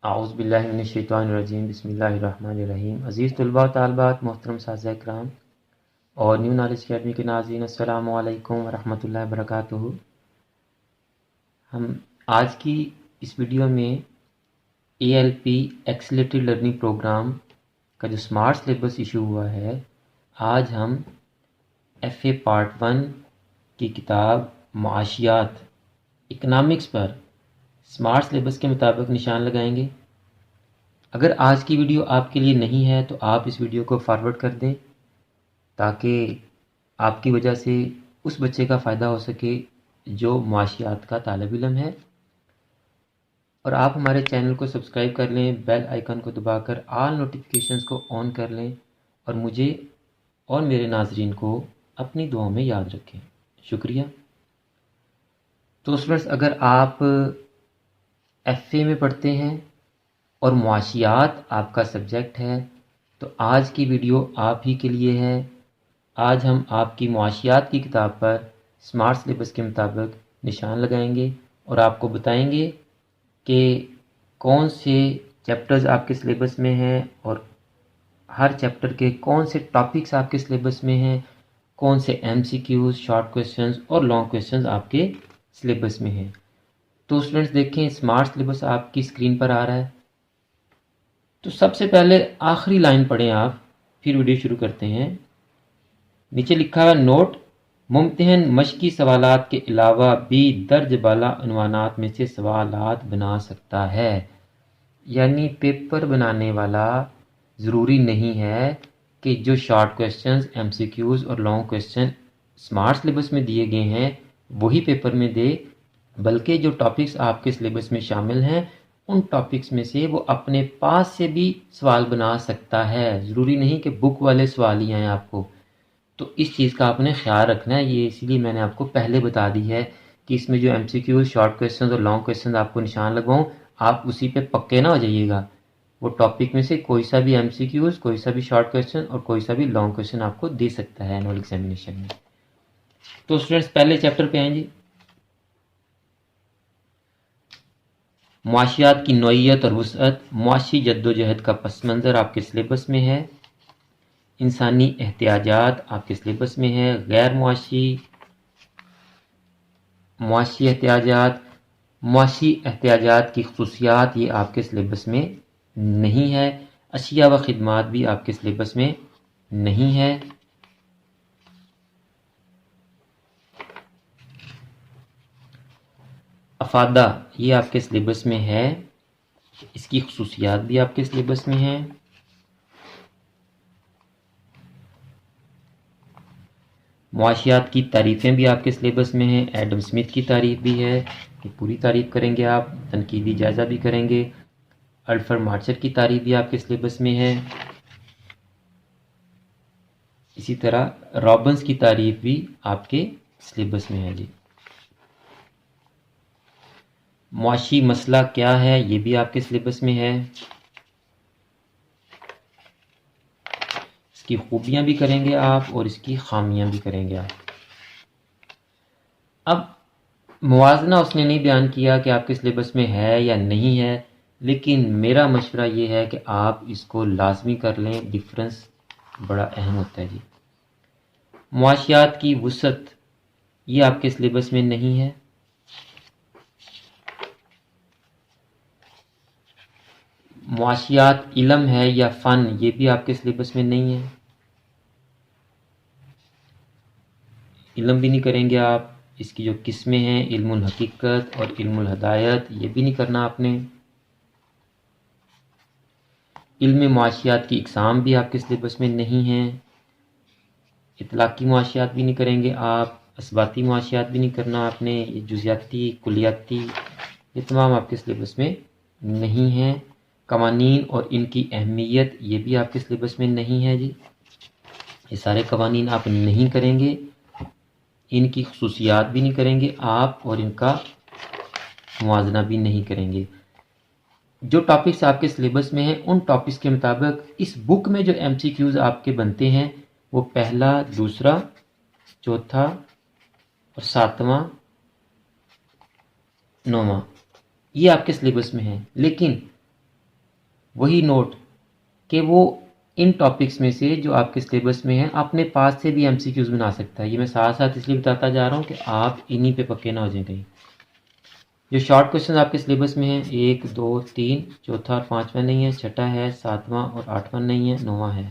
اعوذ باللہ من الشیطان الرجیم، بسم اللہ الرحمن الرحیم۔ عزیز طلباء و طالبات، محترم اساتذہ کرام اور نیو نالج اکیڈمی کے ناظرین، السلام علیکم ورحمۃ اللہ وبرکاتہ۔ ہم آج کی اس ویڈیو میں ALP ایکسیلریٹڈ لرننگ پروگرام کا جو سمارٹ سلیبس ایشو ہوا ہے، آج ہم FA پارٹ 1 کی کتاب معاشیات اکنامکس پر سمارٹ سلیبس کے مطابق نشان لگائیں گے۔ اگر آج کی ویڈیو آپ کے لیے نہیں ہے تو آپ اس ویڈیو کو فارورڈ کر دیں تاکہ آپ کی وجہ سے اس بچے کا فائدہ ہو سکے جو معاشیات کا طالب علم ہے، اور آپ ہمارے چینل کو سبسکرائب کر لیں، بیل آئیکن کو دبا کر آل نوٹیفیکیشنز کو آن کر لیں اور مجھے اور میرے ناظرین کو اپنی دعاؤں میں یاد رکھیں۔ شکریہ۔ تو اسٹوڈنٹس، اگر آپ FA میں پڑھتے ہیں اور معاشیات آپ کا سبجیکٹ ہے تو آج کی ویڈیو آپ ہی کے لیے ہے۔ آج ہم آپ کی معاشیات کی کتاب پر سمارٹ سلیبس کے مطابق نشان لگائیں گے اور آپ کو بتائیں گے کہ کون سے چیپٹرز آپ کے سلیبس میں ہیں اور ہر چیپٹر کے کون سے ٹاپکس آپ کے سلیبس میں ہیں، کون سے MCQs، شارٹ کویسچنز اور لانگ کویسچنز آپ کے سلیبس میں ہیں۔ تو اسٹوڈنٹس دیکھیں، سمارٹ سلیبس آپ کی اسکرین پر آ رہا ہے۔ تو سب سے پہلے آخری لائن پڑھیں آپ، پھر ویڈیو شروع کرتے ہیں۔ نیچے لکھا ہے نوٹ، ممتحن مشقی سوالات کے علاوہ بھی درج بالا عنوانات میں سے سوالات بنا سکتا ہے۔ یعنی پیپر بنانے والا ضروری نہیں ہے کہ جو شارٹ کویسچنز، MCQs اور لانگ کویسچن سمارٹ سلیبس میں دیے گئے ہیں وہی پیپر میں دے، بلکہ جو ٹاپکس آپ کے سلیبس میں شامل ہیں ان ٹاپکس میں سے وہ اپنے پاس سے بھی سوال بنا سکتا ہے۔ ضروری نہیں کہ بک والے سوال ہی آئیں آپ کو۔ تو اس چیز کا آپ نے خیال رکھنا ہے، یہ اسی لیے میں نے آپ کو پہلے بتا دی ہے کہ اس میں جو MCQs، شارٹ کویسچنز اور لانگ کویسچنز آپ کو نشان لگواؤں، آپ اسی پہ پکے نہ ہو جائیے گا۔ وہ ٹاپک میں سے کوئی سا بھی MCQs، کوئی سا بھی شارٹ کویسچن اور کوئی سا بھی لانگ کویسچن آپ کو دے سکتا ہے اینول ایگزامینیشن میں۔ تو اسٹوڈنٹس پہلے چیپٹر پہ آئیں جی۔ معاشیات کی نوعیت اور وسعت، معاشی جدوجہد کا پس منظر آپ کے سلیبس میں ہے۔ انسانی احتیاجات آپ کے سلیبس میں ہے۔ غیر معاشی، معاشی احتیاجات، معاشی احتیاجات کی خصوصیات یہ آپ کے سلیبس میں نہیں ہے۔ اشیاء و خدمات بھی آپ کے سلیبس میں نہیں ہے۔ افادہ یہ آپ کے سلیبس میں ہے، اس کی خصوصیات بھی آپ کے سلیبس میں ہیں۔ معاشیات کی تعریفیں بھی آپ کے سلیبس میں ہیں۔ ایڈم اسمتھ کی تعریف بھی ہے، یہ پوری تعریف کریں گے آپ، تنقیدی جائزہ بھی کریں گے۔ الفرڈ مارچر کی تعریف بھی آپ کے سلیبس میں ہے۔ اسی طرح رابنس کی تعریف بھی آپ کے سلیبس میں ہے جی۔ معاشی مسئلہ کیا ہے یہ بھی آپ کے سلیبس میں ہے۔ اس کی خوبیاں بھی کریں گے آپ اور اس کی خامیاں بھی کریں گے آپ۔ اب موازنہ اس نے نہیں بیان کیا کہ آپ کے سلیبس میں ہے یا نہیں ہے، لیکن میرا مشورہ یہ ہے کہ آپ اس کو لازمی کر لیں، ڈفرنس بڑا اہم ہوتا ہے جی۔ معاشیات کی وسعت یہ آپ کے سلیبس میں نہیں ہے۔ معاشیات علم ہے یا فن یہ بھی آپ کے سلیبس میں نہیں ہے، علم بھی نہیں کریں گے آپ۔ اس کی جو قسمیں ہیں، علم الحقیقت اور علم الہدایت، یہ بھی نہیں کرنا آپ نے۔ علم معاشیات کی اقسام بھی آپ کے سلیبس میں نہیں ہیں۔ اطلاقی معاشیات بھی نہیں کریں گے آپ، اثباتی معاشیات بھی نہیں کرنا آپ نے، یہ جزیاتی، کلیاتی، یہ تمام آپ کے سلیبس میں نہیں ہیں۔ قوانین اور ان کی اہمیت یہ بھی آپ کے سلیبس میں نہیں ہے جی، یہ سارے قوانین آپ نہیں کریں گے، ان کی خصوصیات بھی نہیں کریں گے آپ اور ان کا موازنہ بھی نہیں کریں گے۔ جو ٹاپکس آپ کے سلیبس میں ہیں ان ٹاپکس کے مطابق اس بک میں جو MCQs آپ کے بنتے ہیں وہ پہلا، دوسرا، چوتھا اور ساتواں، نواں، یہ آپ کے سلیبس میں ہیں۔ لیکن وہی نوٹ کہ وہ ان ٹاپکس میں سے جو آپ کے سلیبس میں ہیں اپنے پاس سے بھی MCQs بنا سکتا ہے. یہ میں ساتھ ساتھ اس لیے بتاتا جا رہا ہوں کہ آپ انہی پہ پکے نہ ہو جائیں کہیں. جو شارٹ کوشچن آپ کے سلیبس میں ہیں 1 2 3، چوتھا اور پانچواں نہیں ہے، چھٹا ہے، ساتواں اور آٹھواں نہیں ہے، نواں ہے.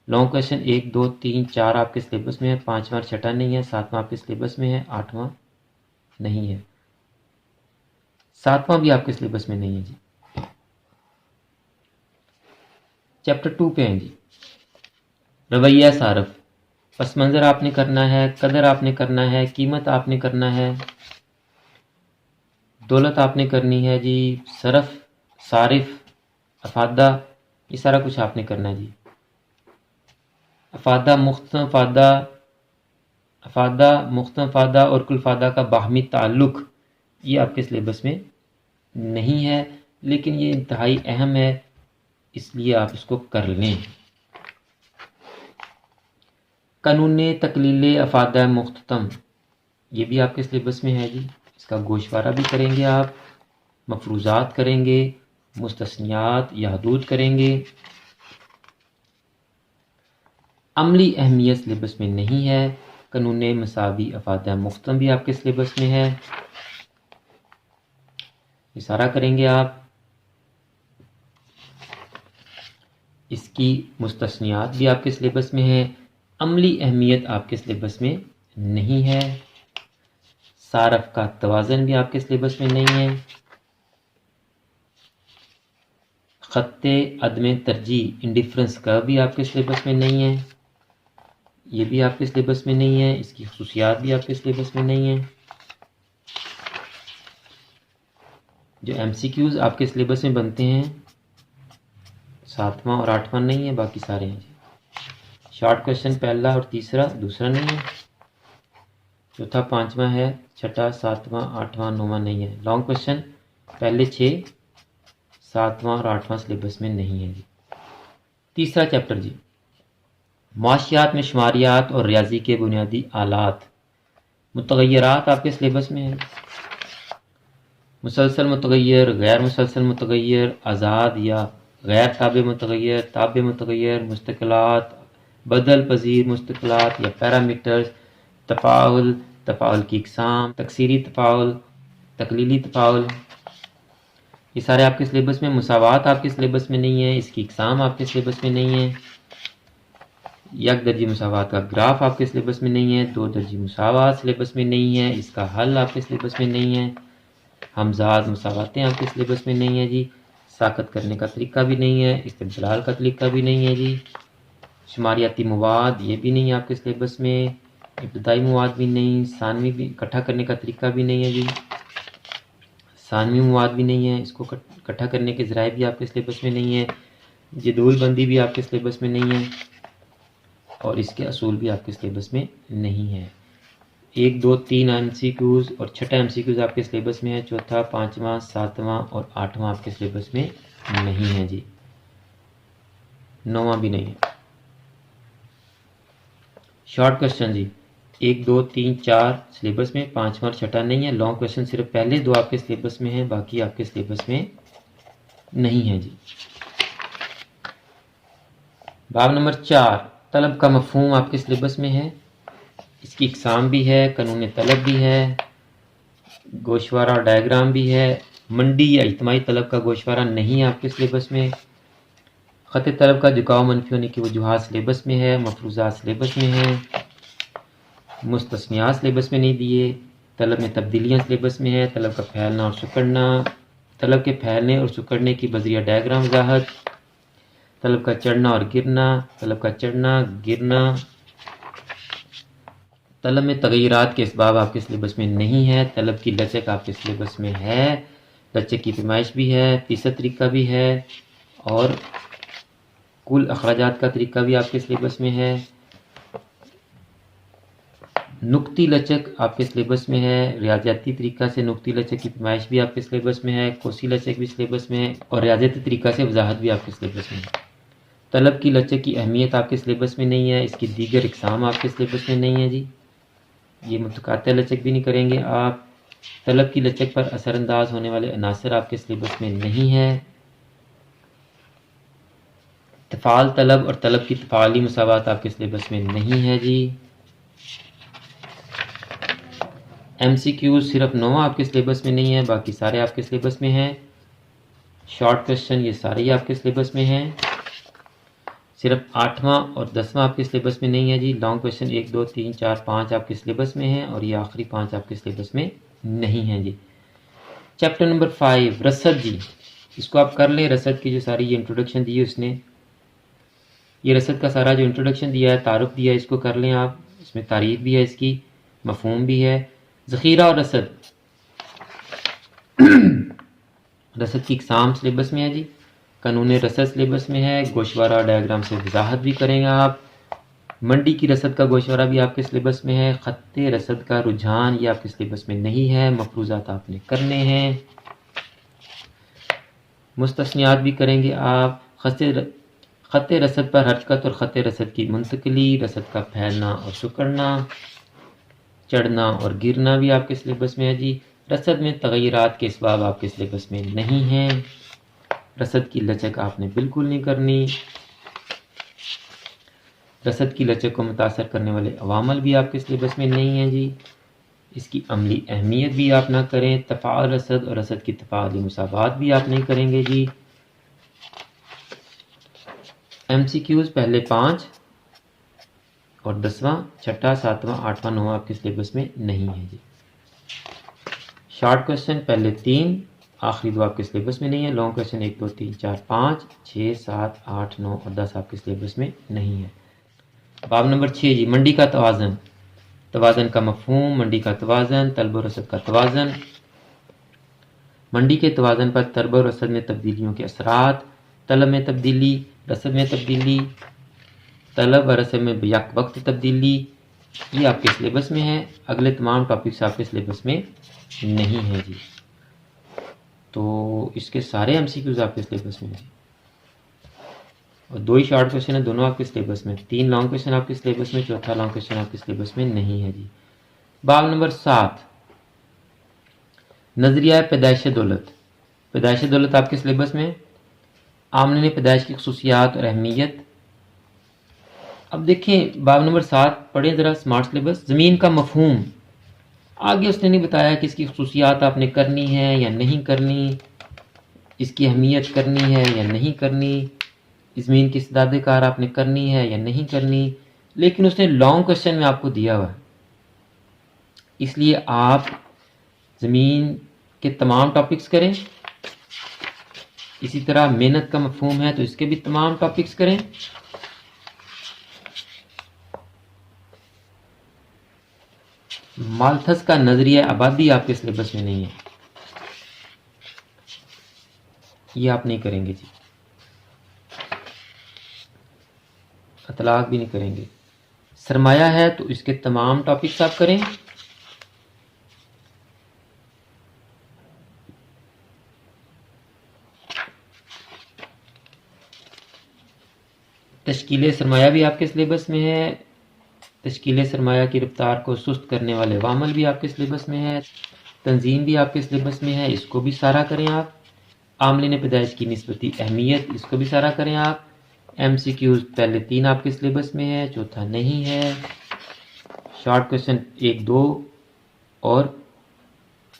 لانگ کوشچن 1 2 3 4 آپ کے سلیبس میں ہے، پانچواں اور چھٹا نہیں ہے، ساتواں آپ کے سلیبس میں ہے، آٹھواں نہیں ہے، ساتواں بھی آپ کے سلیبس میں نہیں ہے جی. چیپٹر 2 پہ ہیں جی. رویہ صارف، پس منظر آپ نے کرنا ہے، قدر آپ نے کرنا ہے، قیمت آپ نے کرنا ہے، دولت آپ نے کرنی ہے جی، صرف، صارف، افادہ، یہ سارا کچھ آپ نے کرنا ہے جی. افادہ، مختلف افادہ اور کل افادہ کا باہمی تعلق یہ آپ کے سلیبس میں نہیں ہے، لیکن یہ انتہائی اہم ہے، اس لیے آپ اس کو کر لیں. قانون تکلیل افادہ مختتم، یہ بھی آپ کے سلیبس میں ہے جی. اس کا گوشوارہ بھی کریں گے آپ، مفروضات کریں گے، مستثنیات یا حدود کریں گے. عملی اہمیت سلیبس میں نہیں ہے. قانون مساوی افادہ مختتم بھی آپ کے سلیبس میں ہے، یہ سارا کریں گے آپ. اس کی مستثنیات بھی آپ کے سلیبس میں ہے. عملی اہمیت آپ کے سلیبس میں نہیں ہے. صارف کا توازن بھی آپ کے سلیبس میں نہیں ہے. خط عدم ترجیح انڈیفرنس کا بھی آپ کے سلیبس میں نہیں ہے، یہ بھی آپ کے سلیبس میں نہیں ہے. اس کی خصوصیات بھی آپ کے سلیبس میں نہیں ہیں. جو MCQs آپ کے سلیبس میں بنتے ہیں ساتواں اور آٹھواں نہیں ہے، باقی سارے ہیں جی. شارٹ کوشچن پہلا اور تیسرا، دوسرا نہیں ہے. چوتھا پانچواں ہے، چھٹا ساتواں آٹھواں نواں نہیں ہے. لانگ کوشچن پہلے 6، ساتواں اور آٹھواں سلیبس میں نہیں ہے جی. تیسرا چیپٹر جی، معاشیات میں شماریات اور ریاضی کے بنیادی آلات. متغیرات آپ کے سلیبس میں ہیں، مسلسل متغیر، غیر مسلسل متغیر، آزاد یا غیر تابع متغیر، تابع متغیر، مستقلات، بدل پذیر مستقلات یا پیرامیٹرز، تفاعل، تفاعل کی اقسام، تکثیری تفاعل، تقلیلی تفاعل، یہ سارے آپ کے سلیبس میں. مساوات آپ کے سلیبس میں نہیں ہے، اس کی اقسام آپ کے سلیبس میں نہیں ہے. یک درجی مساوات کا گراف آپ کے سلیبس میں نہیں ہے. دو درجی مساوات سلیبس میں نہیں ہے، اس کا حل آپ کے سلیبس میں نہیں ہے. ہمزاد مساواتیں آپ کے سلیبس میں نہیں ہے جی. ساقط کرنے کا طریقہ بھی نہیں ہے، استدلال کا طریقہ بھی نہیں ہے جی. شماریاتی مواد یہ بھی نہیں ہے آپ کے سلیبس میں. ابتدائی مواد بھی نہیں، ثانوی بھی، اکٹھا کرنے کا طریقہ بھی نہیں ہے جی. ثانوی مواد بھی نہیں ہے، اس کو اکٹھا کرنے کے ذرائع بھی آپ کے سلیبس میں نہیں ہے. جدول بندی بھی آپ کے سلیبس میں نہیں ہے، اور اس کے اصول بھی آپ کے سلیبس میں نہیں ہے. 1 2 3 MCQs اور چھٹا MCQs آپ کے سلیبس میں ہے. چوتھا، پانچواں، ساتواں اور آٹھواں آپ کے سلیبس میں نہیں ہے جی. نواں بھی نہیں ہے. شارٹ کوشچن جی، 1 2 3 4 سلیبس میں، پانچواں اور چھٹا نہیں ہے. لانگ کوشچن صرف پہلے دو آپ کے سلیبس میں ہیں، باقی آپ کے سلیبس میں نہیں ہے جی. باب نمبر 4، طلب کا مفہوم آپ کے سلیبس میں ہے، اس کی اقسام بھی ہے، قانون طلب بھی ہے، گوشوارہ اور ڈائیگرام بھی ہے. منڈی یا اجتماعی طلب کا گوشوارہ نہیں ہے آپ کے سلیبس میں. خط طلب کا جھکاؤ منفی ہونے کی وجوہات سلیبس میں ہے، مفروضات سلیبس میں ہیں، مستثنیات سلیبس میں نہیں دیے. طلب میں تبدیلیاں سلیبس میں ہے. طلب کا پھیلنا اور سکڑنا، طلب کے پھیلنے اور سکڑنے کی بذریعہ ڈائیگرام وضاحت، طلب کا چڑھنا اور گرنا، طلب کا چڑھنا گرنا. طلب میں تغیرات کے اسباب آپ کے سلیبس میں نہیں ہے. طلب کی لچک آپ کے سلیبس میں ہے، لچک کی پیمائش بھی ہے، فیصد طریقہ بھی ہے، اور کل اخراجات کا طریقہ بھی آپ کے سلیبس میں ہے. نقطی لچک آپ کے سلیبس میں ہے، ریاضیاتی طریقہ سے نقطی لچک کی پیمائش بھی آپ کے سلیبس میں ہے، کوسی لچک بھی سلیبس میں ہے، اور ریاضیاتی طریقہ سے وضاحت بھی آپ کے سلیبس میں ہے. طلب کی لچک کی اہمیت آپ کے سلیبس میں نہیں ہے، اس کی دیگر اقسام آپ کے سلیبس میں نہیں ہے جی. یہ متقاطع لچک بھی نہیں کریں گے آپ. طلب کی لچک پر اثر انداز ہونے والے عناصر آپ کے سلیبس میں نہیں ہے. تفعال طلب اور طلب کی تفعالی مساوات آپ کے سلیبس میں نہیں ہے جی۔ ایم سی کیوز صرف 9 آپ کے سلیبس میں نہیں ہے، باقی سارے آپ کے سلیبس میں ہیں۔ شارٹ کویسچن یہ سارے ہی آپ کے سلیبس میں ہیں، صرف 8واں اور 10واں آپ کے سلیبس میں نہیں ہے جی۔ لانگ کویسچن 1 2 3 4 5 آپ کے سلیبس میں ہیں، اور یہ آخری 5 آپ کے سلیبس میں نہیں ہیں جی۔ چیپٹر نمبر 5 رسد جی، اس کو آپ کر لیں۔ رسد کی جو ساری یہ انٹروڈکشن دی ہے اس نے، یہ رسد کا سارا جو انٹروڈکشن دیا ہے، تعارف دیا ہے، اس کو کر لیں آپ۔ اس میں تعریف بھی ہے، اس کی مفہوم بھی ہے۔ ذخیرہ اور رسد، رسد کی اقسام سلیبس میں ہے جی۔ قانون رسد سلیبس میں ہے، گوشوارہ ڈائیگرام سے وضاحت بھی کریں گے آپ۔ منڈی کی رسد کا گوشوارہ بھی آپ کے سلیبس میں ہے۔ خط رسد کا رجحان یہ آپ کے سلیبس میں نہیں ہے، مفروضات آپ نے کرنے ہیں۔ مستثنیات بھی کریں گے آپ۔ خط رسد پر حرکت اور خط رسد کی منتقلی، رسد کا پھیلنا اور سکڑنا، چڑھنا اور گرنا بھی آپ کے سلیبس میں ہے جی۔ رسد میں تغیرات کے اسباب آپ کے سلیبس میں نہیں ہیں۔ رسد کی لچک آپ نے بالکل نہیں کرنی۔ رسد کی لچک کو متاثر کرنے والے عوامل بھی آپ کے سلیبس میں نہیں ہیں جی۔ اس کی عملی اہمیت بھی آپ نہ کریں۔ تفاعل رسد اور رسد کی تفاعلی مساوات بھی آپ نہیں کریں گے جی۔ ایم سی کیوز پہلے 5 اور 10واں، 6واں، 7واں، 8واں، 9واں آپ کے سلیبس میں نہیں ہے جی۔ شارٹ کویسچن پہلے 3، آخری 2 آپ کے سلیبس میں نہیں ہے۔ لانگ کویسچن 1 2 3 4 5 6 7 8 9 اور 10 آپ کے سلیبس میں نہیں ہے۔ باب نمبر 6 جی، منڈی کا توازن۔ توازن کا مفہوم، منڈی کا توازن، طلب و رسد کا توازن۔ منڈی کے توازن پر طلب و رسد میں تبدیلیوں کے اثرات، طلب میں تبدیلی، رسد میں تبدیلی، طلب و رسد میں بیک وقت تبدیلی، یہ آپ کے سلیبس میں ہے۔ اگلے تمام ٹاپکس آپ کے سلیبس میں نہیں ہے جی۔ تو اس کے سارے ایم سی کیوز آپ کے سلیبس میں ہیں، اور 2 ہی شارٹ کویسچن ہیں، دونوں آپ کے سلیبس میں۔ 3 لانگ کویسچن آپ کے سلیبس میں، 4تھا لانگ کویسچن آپ کے سلیبس میں نہیں ہے جی۔ باب نمبر 7 نظریہ پیدائش دولت۔ پیدائش دولت آپ کے سلیبس میں۔ آمنین پیدائش کی خصوصیات اور اہمیت۔ اب دیکھیں باب نمبر 7 پڑھیں ذرا، سمارٹ سلیبس۔ زمین کا مفہوم، آگے اس نے نہیں بتایا کہ اس کی خصوصیات آپ نے کرنی ہے یا نہیں کرنی، اس کی اہمیت کرنی ہے یا نہیں کرنی، زمین کی استعداد کار آپ نے کرنی ہے یا نہیں کرنی، لیکن اس نے لانگ کویسچن میں آپ کو دیا ہوا ہے۔ اس لیے آپ زمین کے تمام ٹاپکس کریں۔ اسی طرح محنت کا مفہوم ہے تو اس کے بھی تمام ٹاپکس کریں۔ مالتھس کا نظریہ آبادی آپ کے سلیبس میں نہیں ہے، یہ آپ نہیں کریں گے جی، اطلاق بھی نہیں کریں گے۔ سرمایہ ہے تو اس کے تمام ٹاپکس آپ کریں۔ تشکیل سرمایہ بھی آپ کے سلیبس میں ہے۔ تشکیل سرمایہ کی رفتار کو سست کرنے والے عوامل بھی آپ کے سلیبس میں ہے۔ تنظیم بھی آپ کے سلیبس میں ہے، اس کو بھی سارا کریں آپ۔ عاملین پیدائش کی نسبتی اہمیت، اس کو بھی سارا کریں آپ۔ ایم سی کیوز پہلے 3 آپ کے سلیبس میں ہے، 4تھا نہیں ہے۔ شارٹ کویسچن 1 2 اور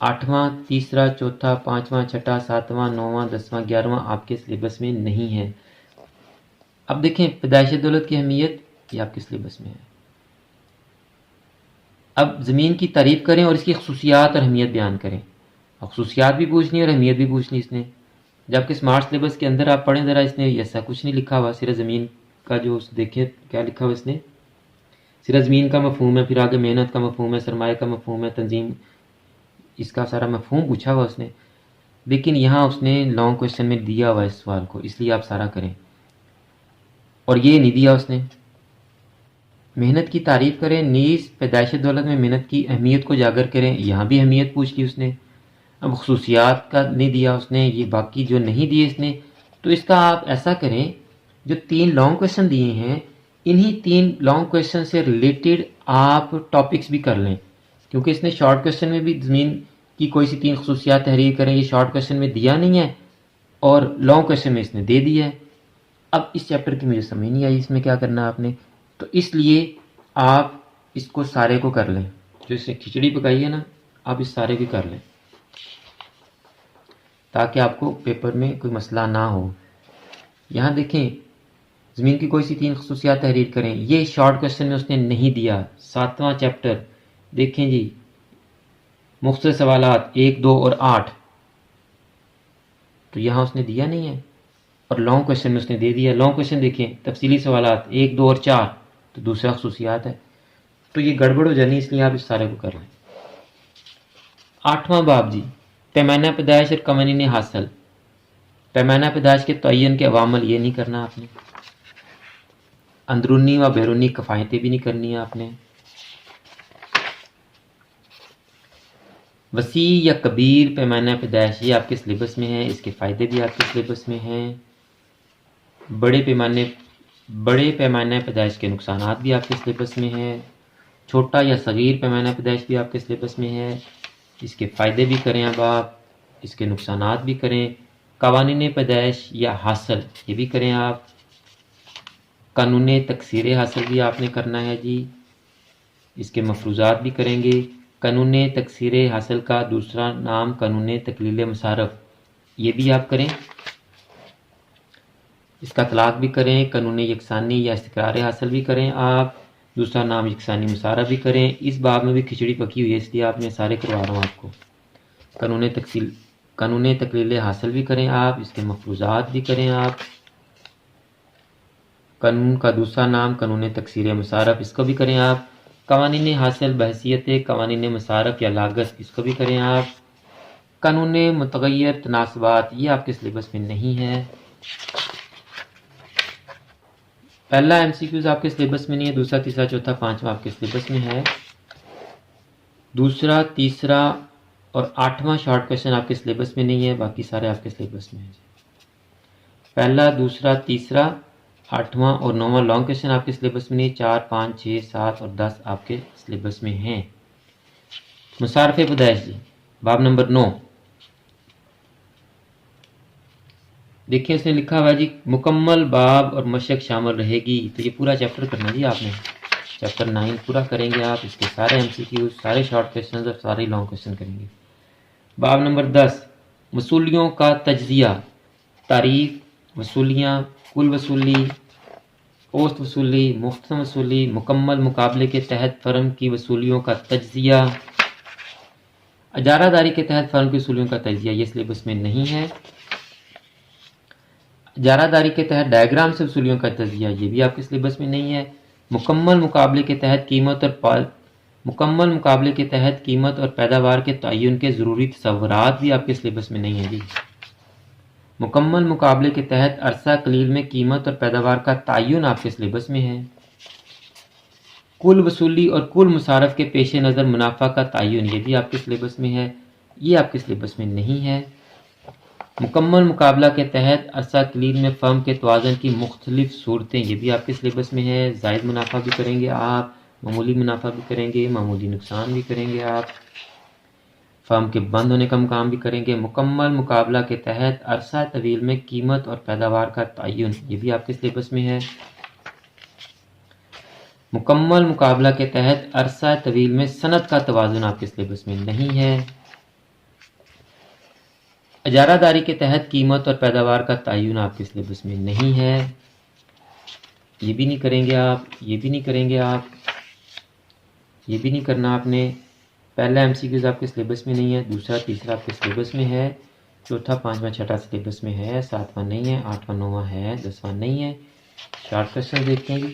8واں، 3، 4، 5، 6، 7، 9، 10، 11واں آپ کے سلیبس میں نہیں ہے۔ اب دیکھیں پیدائش دولت کی اہمیت، یہ آپ کے سلیبس میں ہے۔ اب زمین کی تعریف کریں اور اس کی خصوصیات اور اہمیت بیان کریں۔ اور خصوصیات بھی پوچھنی اور اہمیت بھی پوچھنی اس نے، جبکہ اسمارٹ سلیبس کے اندر آپ پڑھیں ذرا، اس نے ایسا کچھ نہیں لکھا ہوا، صرف زمین کا جو دیکھیں کیا لکھا ہوا اس نے، صرف زمین کا مفہوم ہے، پھر آگے محنت کا مفہوم ہے، سرمایہ کا مفہوم ہے، تنظیم، اس کا سارا مفہوم پوچھا ہوا اس نے، لیکن یہاں اس نے لانگ کویسچن میں دیا ہوا ہے اس سوال کو، اس لیے آپ سارا کریں، اور یہ نہیں دیا اس نے۔ محنت کی تعریف کریں، نیز پیدائش دولت میں محنت کی اہمیت کو اجاگر کریں، یہاں بھی اہمیت پوچھ لی اس نے۔ اب خصوصیات کا نہیں دیا اس نے، یہ باقی جو نہیں دیے اس نے، تو اس کا آپ ایسا کریں، جو 3 لانگ کویسچن دیے ہیں انہی 3 لانگ کویسچن سے ریلیٹڈ آپ ٹاپکس بھی کر لیں، کیونکہ اس نے شارٹ کویسچن میں بھی زمین کی کوئی سی 3 خصوصیات تحریر کریں، یہ شارٹ کویسچن میں دیا نہیں ہے اور لانگ کویسچن میں اس نے دے دیا ہے، اب اس چیپٹر کی مجھے سمجھ نہیں آئی اس میں کیا کرنا ہے آپ نے، تو اس لیے آپ اس کو سارے کو کر لیں، جو اس نے کھچڑی پکائی ہے نا آپ اس سارے بھی کر لیں تاکہ آپ کو پیپر میں کوئی مسئلہ نہ ہو۔ یہاں دیکھیں زمین کی کوئی سی 3 خصوصیات تحریر کریں، یہ شارٹ کوشچن میں اس نے نہیں دیا۔ 7واں چیپٹر دیکھیں جی، مختصر سوالات 1، 2 اور 8، تو یہاں اس نے دیا نہیں ہے، اور لانگ کوشچن میں اس نے دے دیا۔ لانگ کوشچن دیکھیں، تفصیلی سوالات 1، 2 اور 4، تو دوسرا خصوصیات ہے، تو یہ گڑبڑ ہو جانی، اس لیے آپ اس سارے کو کر لیں۔ 8واں باب جی، پیمانہ پیدائش اور قوانین حاصل۔ پیمانہ پیدائش کے تعین کے عوامل یہ نہیں کرنا آپ نے، اندرونی و بیرونی کفایتیں بھی نہیں کرنی ہے آپ نے، وسیع یا کبیر پیمانہ پیدائش یہ آپ کے سلیبس میں ہے، اس کے فائدے بھی آپ کے سلیبس میں ہیں۔ بڑے پیمانہ پیدائش کے نقصانات بھی آپ کے سلیبس میں ہیں، چھوٹا یا صغیر پیمانہ پیدائش بھی آپ کے سلیبس میں ہے، اس کے فائدے بھی کریں اب آپ، اس کے نقصانات بھی کریں۔ قوانین پیدائش یا حاصل یہ بھی کریں آپ، قانون تکثیر حاصل بھی آپ نے کرنا ہے جی، اس کے مفروضات بھی کریں گے۔ قانون تکثیر حاصل کا دوسرا نام قانون تقلیل مصارف، یہ بھی آپ کریں، اس کا اطلاق بھی کریں۔ قانون یکسانی یا استقرار حاصل بھی کریں آپ، دوسرا نام یکسانی مصارف بھی کریں۔ اس باب میں بھی کھچڑی پکی ہوئی ہے اس لیے آپ میں سارے کروا رہا ہوں آپ کو۔ قانون تقلیل حاصل بھی کریں آپ، اس کے مفروضات بھی کریں آپ۔ قانون کا دوسرا نام قانون تکثیر مصارف، اس کو بھی کریں آپ۔ قوانین حاصل بحیثیت قوانین مصارف یا لاگت، اس کو بھی کریں آپ۔ قانون متغیر تناسبات یہ آپ کے سلیبس میں نہیں ہے۔ پہلا ایم سی کیوز آپ کے سلیبس میں نہیں ہے، دوسرا تیسرا چوتھا پانچواں آپ کے سلیبس میں ہے، دوسرا تیسرا اور 8واں شارٹ کویشچن آپ کے سلیبس میں نہیں ہے، باقی سارے آپ کے سلیبس میں ہیں۔ پہلا، دوسرا، تیسرا، 8واں اور 9واں لانگ کویشچن آپ کے سلیبس میں نہیں، 4، 5، 6، 7 اور 10 آپ کے سلیبس میں ہیں۔ مصارف پیدائش جی، باب نمبر 9 دیکھیں، اس نے لکھا ہوا ہے جی مکمل باب اور مشق شامل رہے گی، تو یہ پورا چیپٹر کرنا جی آپ نے، چیپٹر 9 پورا کریں گے آپ، اس کے سارے ایم سی کیو، سارے شارٹ کویشچنز اور سارے لانگ کویشچن کریں گے۔ باب نمبر 10 وصولیوں کا تجزیہ، تعریف، وصولیاں، کل وصولی، اوسط وصولی، مختصر وصولی، مکمل مقابلے کے تحت فرم کی وصولیوں کا تجزیہ، اجارہ داری کے تحت فرم کی وصولیوں کا تجزیہ، یہ سلیبس میں نہیں ہے۔ اجارہ داری کے تحت ڈائیگرام سے وصولیوں کا تجزیہ، یہ بھی آپ کے سلیبس میں نہیں ہے۔ مکمل مقابلے کے تحت قیمت اور پیداوار کے تعین کے ضروری تصورات بھی آپ کے سلیبس میں نہیں ہے جی۔ مکمل مقابلے کے تحت عرصہ قلیل میں قیمت اور پیداوار کا تعین آپ کے سلیبس میں ہے۔ کل وصولی اور کل مصارف کے پیش نظر منافع کا تعین، یہ بھی آپ کے سلیبس میں ہے، یہ آپ کے سلیبس میں نہیں ہے۔ مکمل مقابلہ کے تحت عرصہ قلیل میں فرم کے توازن کی مختلف صورتیں، یہ بھی آپ کے سلیبس میں ہے۔ زائد منافع بھی کریں گے آپ، معمولی منافع بھی کریں گے، معمولی نقصان بھی کریں گے آپ، فرم کے بند ہونے کا مقام بھی کریں گے۔ مکمل مقابلہ کے تحت عرصہ طویل میں قیمت اور پیداوار کا تعین، یہ بھی آپ کے سلیبس میں ہے۔ مکمل مقابلہ کے تحت عرصہ طویل میں صنعت کا توازن آپ کے سلیبس میں نہیں ہے۔ اجارہ داری کے تحت قیمت اور پیداوار کا تعین آپ کے سلیبس میں نہیں ہے، یہ بھی نہیں کریں گے آپ، یہ بھی نہیں کریں گے آپ، یہ بھی نہیں کرنا آپ نے۔ پہلا ایم سی کیوز آپ کے سلیبس میں نہیں ہے، دوسرا تیسرا آپ کے سلیبس میں ہے، چوتھا پانچواں چھٹا سلیبس میں ہے، 7واں نہیں ہے، 8واں 9واں ہے، 10واں نہیں ہے۔ شارٹ کویشچن دیکھتے ہیں جی،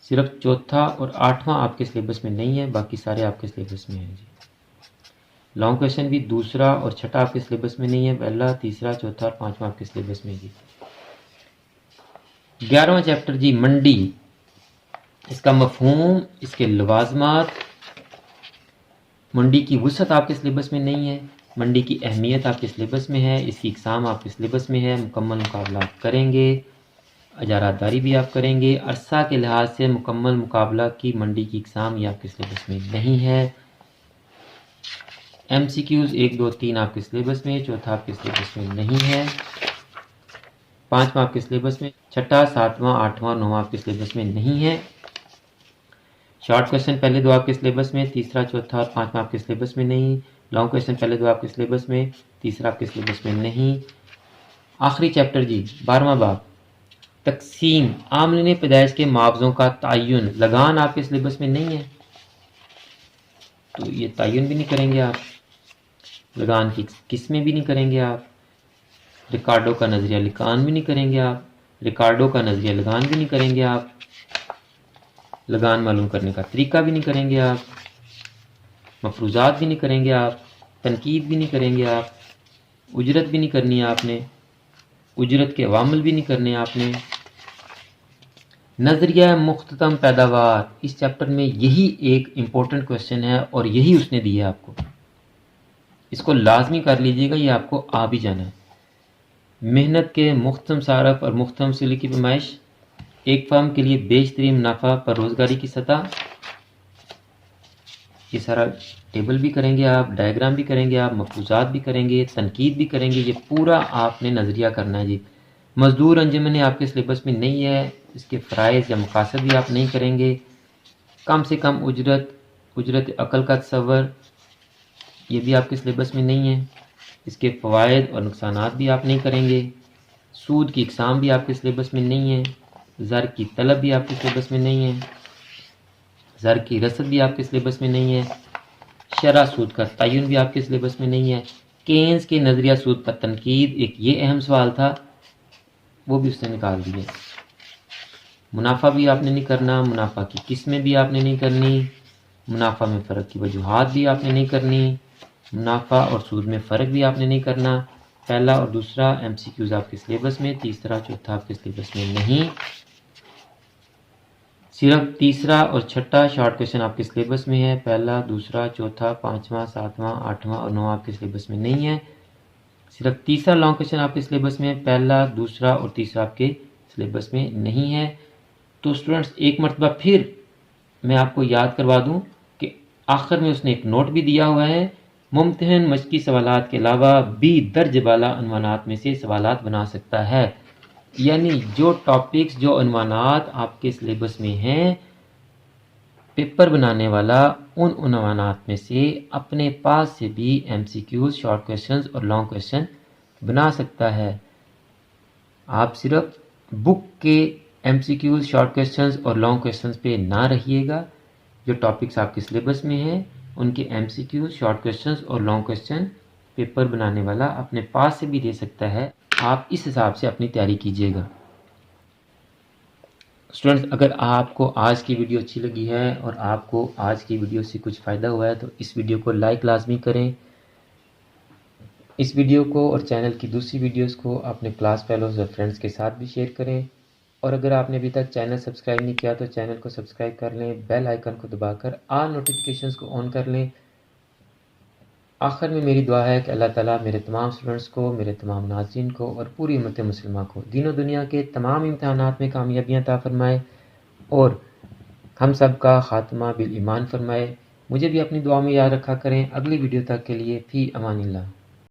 صرف چوتھا اور 8واں آپ کے سلیبس میں نہیں ہے، باقی سارے آپ کے سلیبس میں ہیں جی۔ لانگ کویشچن بھی دوسرا اور چھٹا آپ کے سلیبس میں نہیں ہے، پہلا، تیسرا، چوتھا اور پانچواں آپ کے سلیبس میں ہے جی۔ 11واں چیپٹر جی، منڈی، اس کا مفہوم، اس کے لوازمات، منڈی کی وسعت آپ کے سلیبس میں نہیں ہے، منڈی کی اہمیت آپ کے سلیبس میں ہے، اس کی اقسام آپ کے سلیبس میں ہے، مکمل مقابلہ آپ کریں گے، اجارہ داری بھی آپ کریں گے۔ عرصہ کے لحاظ سے مکمل مقابلہ کی منڈی کی اقسام یہ آپ کے سلیبس میں نہیں ہے۔ ایم سی کیوز 1، 2، 3 آپ کے سلیبس میں، چوتھا آپ کے سلیبس میں نہیں ہے۔ 5واں آپ کے سلیبس میں، 6واں 7واں 8واں 9واں آپ کے سلیبس میں نہیں ہے۔ شارٹ کویشچن پہلے 2 آپ کے سلیبس میں، تیسرا 4تھا اور 5واں آپ کے سلیبس میں نہیں۔ لانگ کویشچن پہلے 2 آپ کے سلیبس میں، تیسرا آپ کے سلیبس میں نہیں۔ آخری چیپٹر جی 12واں باب، تقسیم عاملین پیدائش کے معاوضوں کا تعین، لگان آپ کے سلیبس میں نہیں ہے، تو یہ تعین بھی نہیں کریں گے آپ، لگان کی قسمیں بھی نہیں کریں گے آپ، ریکارڈو کا نظریہ لگان بھی نہیں کریں گے آپ، ریکارڈو کا نظریہ لگان بھی نہیں کریں گے آپ، لگان معلوم کرنے کا طریقہ بھی نہیں کریں گے آپ، مفروضات بھی نہیں کریں گے آپ، تنقید بھی نہیں کریں گے آپ، اجرت بھی نہیں کرنی ہے آپ نے، اجرت کے عوامل بھی نہیں کرنے آپ نے۔ نظریہ مختتم پیداوار، اس چیپٹر میں یہی ایک امپورٹنٹ کویشچن ہے اور یہی اس نے دی ہے آپ کو، اس کو لازمی کر لیجئے گا، یہ آپ کو آ بھی جانا ہے۔ محنت کے مختتم صارف اور مختتم وصولی کی پیمائش، ایک فرم کے لیے بیشترین منافع پر روزگاری کی سطح، یہ سارا ٹیبل بھی کریں گے آپ، ڈائیگرام بھی کریں گے آپ، مفروضات بھی کریں گے، تنقید بھی کریں گے، یہ پورا آپ نے نظریہ کرنا ہے جی۔ مزدور انجمن آپ کے سلیبس میں نہیں ہے، اس کے فرائض یا مقاصد بھی آپ نہیں کریں گے۔ کم سے کم اجرت، اجرت عقل کا تصور، یہ بھی آپ کے سلیبس میں نہیں ہے، اس کے فوائد اور نقصانات بھی آپ نہیں کریں گے۔ سود کی اقسام بھی آپ کے سلیبس میں نہیں ہے، زر کی طلب بھی آپ کے سلیبس میں نہیں ہے، زر کی رسد بھی آپ کے سلیبس میں نہیں ہے، شرح سود کا تعین بھی آپ کے سلیبس میں نہیں ہے۔ کینز کے نظریہ سود پر تنقید، ایک یہ اہم سوال تھا، وہ بھی اس نے نکال دیا۔ منافع بھی آپ نے نہیں کرنا، منافع کی قسمیں بھی آپ نے نہیں کرنی، منافع میں فرق کی وجوہات بھی آپ نے نہیں کرنی، منافع اور سود میں فرق بھی آپ نے نہیں کرنا۔ پہلا اور دوسرا ایم سی کیوز آپ کے سلیبس میں، تیسرا چوتھا آپ کے سلیبس میں نہیں۔ صرف تیسرا اور چھٹا شارٹ کویشچن آپ کے سلیبس میں ہے، پہلا دوسرا چوتھا 5واں 7واں 8واں اور 9واں آپ کے سلیبس میں نہیں ہے۔ صرف تیسرا لانگ کویشچن آپ کے سلیبس میں، پہلا دوسرا اور تیسرا آپ کے سلیبس میں نہیں ہے۔ تو اسٹوڈنٹس ایک مرتبہ پھر میں آپ کو یاد کروا دوں کہ آخر میں اس نے ایک نوٹ بھی دیا ہوا ہے، ممتحن مشقی سوالات کے علاوہ بھی درج بالا عنوانات میں سے سوالات بنا سکتا ہے، یعنی جو ٹاپکس جو عنوانات آپ کے سلیبس میں ہیں، پیپر بنانے والا ان عنوانات میں سے اپنے پاس سے بھی M C Qs, short questions اور لانگ کویشچن بنا سکتا ہے۔ آپ صرف بک کے M C Qs, short questions اور لانگ کویشچنز پہ نہ رہیے گا، جو ٹاپکس آپ کے سلیبس میں ہیں ان کے M C Qs, short questions اور لانگ کویشچن پیپر بنانے والا اپنے پاس سے بھی دے سکتا ہے، آپ اس حساب سے اپنی تیاری کیجیے گا۔ اسٹوڈنٹس اگر آپ کو آج کی ویڈیو اچھی لگی ہے اور آپ کو آج کی ویڈیو سے کچھ فائدہ ہوا ہے تو اس ویڈیو کو لائک لازمی کریں، اس ویڈیو کو اور چینل کی دوسری ویڈیوز کو اپنے کلاس فیلوز اور فرینڈز کے ساتھ بھی شیئر کریں، اور اگر آپ نے ابھی تک چینل سبسکرائب نہیں کیا تو چینل کو سبسکرائب کر لیں، بیل آئیکن کو دبا کر آل نوٹیفیکیشنز کو آن کر لیں۔ آخر میں میری دعا ہے کہ اللہ تعالیٰ میرے تمام اسٹوڈنٹس کو، میرے تمام ناظرین کو اور پوری امت مسلمہ کو دین و دنیا کے تمام امتحانات میں کامیابیاں عطا فرمائے اور ہم سب کا خاتمہ بالایمان فرمائے۔ مجھے بھی اپنی دعا میں یاد رکھا کریں۔ اگلی ویڈیو تک کے لیے فی امان اللہ۔